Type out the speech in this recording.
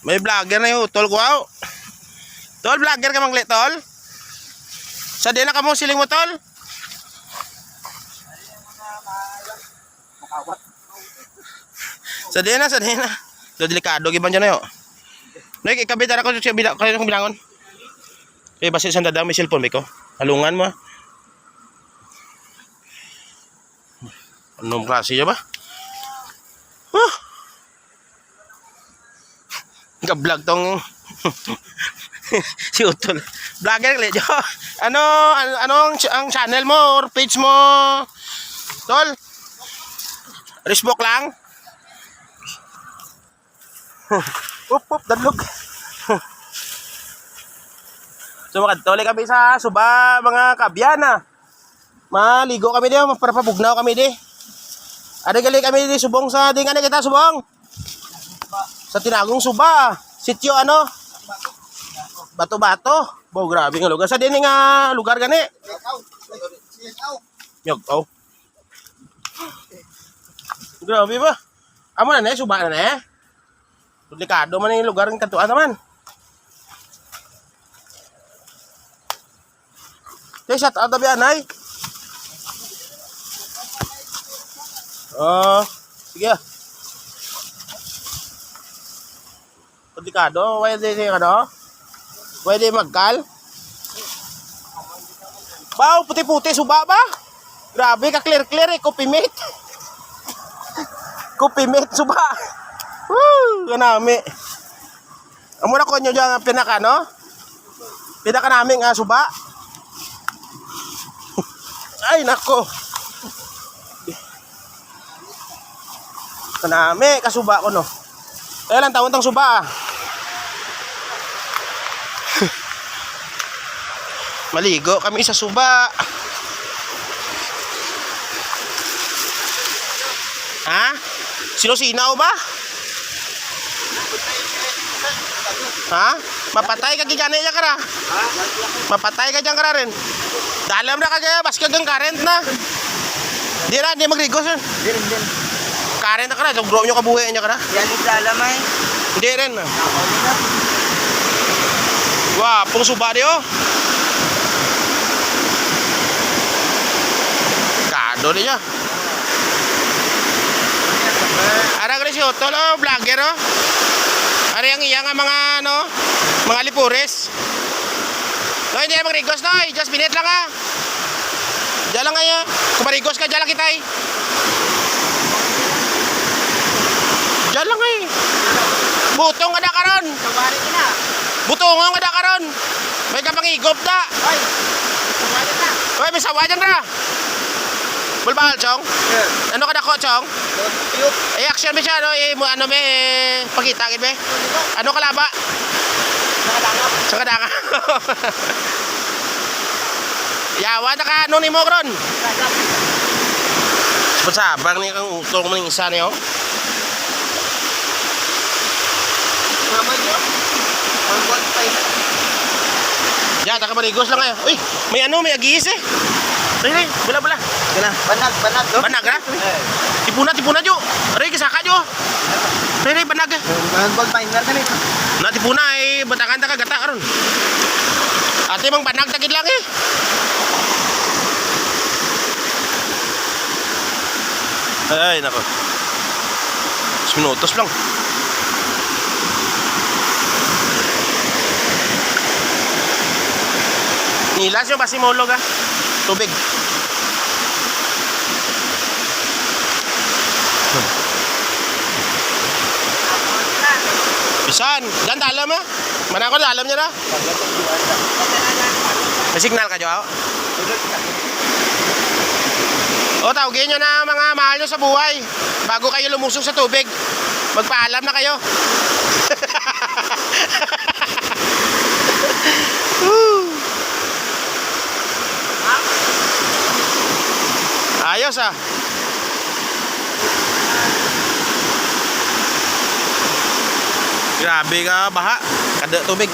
May vlogger na yung tol ko. Tol, vlogger ka mangli, tol? Sa din na ka mo, siling mo, tol? Sa din na. So, delikado, giban dyan na yun. Like, ikabitan ako siya, kayo kong bilangon. Eh, basta isang dadang, may cellphone, may ko. Halungan mo. Anong klase niya ba? Ka-vlog tong si Utol. Vlogger kali jo. Ano ang channel mo or page mo? Tol. Facebook lang. Dadlog. So makadtoli kami sa Suba mga kabyana. Maligo kami di, magparapabugnaw kami di. Ada gali kami di subong sa dingan kita subong. Sa Tinagong Suba, sitio ano? Bato-bato. Bo, grabe nga lugar. Sa din nga lugar gani. Yog. Grabe ba? Amo na na Suba na na. Delikado man yung lugar ng katuan naman. Shut out tabi anay. Sige. Delikado, pwede magkal. Bao, puti-puti, Suba ba? Grabe, ka-clear-clear eh, copy mate. Copy mate, Suba. Woo, ganami. Amo na ko nyo dyan, pinaka, no? Pinaka namin, Suba. Ay, nako. Kanami, kasuba ko, no? Kaya lang, taon tang Suba, Maligo kami sa Suba. Ha? Sino-sinaw ba? Ha? Mapatay ka gigana niya kara? Mapatay ka dyan kara rin? Dalam na kagaya, basket ng current na. Di magrigos yun. Din. Current na kara, bro nyo kabuhay niya kara. Yan yung dalam ay. Hindi rin. Wah, pung Suba di oh. Kado niya. Ara ka rin si Utol, vlogger oh. Ara yung iya nga mga ano, mga lipures. No, hindi na magrigos no, just minute lang ha. Diyan lang kaya. Kung marigos ka, diyan lang kita eh. Diyan lang eh. Butong ka na karon. Butong ka na karon. May kapangigop na. Oy, may sawa dyan ra. Bulbahal, Chong? Yeah. Ano ka na ko, Chong? Eh, action ba siya, no? Ano ba, pagkitangin ba? Ano kalaba? Sa kadanga. Yawa na ka, ano ni mo, Kron? Sabang niya kang utong mo ng isa niyo. Mama niyo? 1.5. Ya, taka marigos lang kayo. Uy, may agis eh. Ray, bala. Banag. Banag ha? Tipuna jo. Ray, kisaka jo. Ray, banag. Bag finder kan ito. Na tipuna eh, batakan ta kagata karon. Ate mang banag tagid lang eh. Ay, nako. 10 minutos lang. Nilas yung pasimolog ha. Tubig. Bisan, dan dalam ha. Mana ako dalam niya na. May signal ka, Joao? O, tawagin nyo na mga mahal nyo sa buhay. Bago kayo lumusong sa tubig, magpaalam na kayo. Ayos ah. Grabe ka baha. Kada tubig.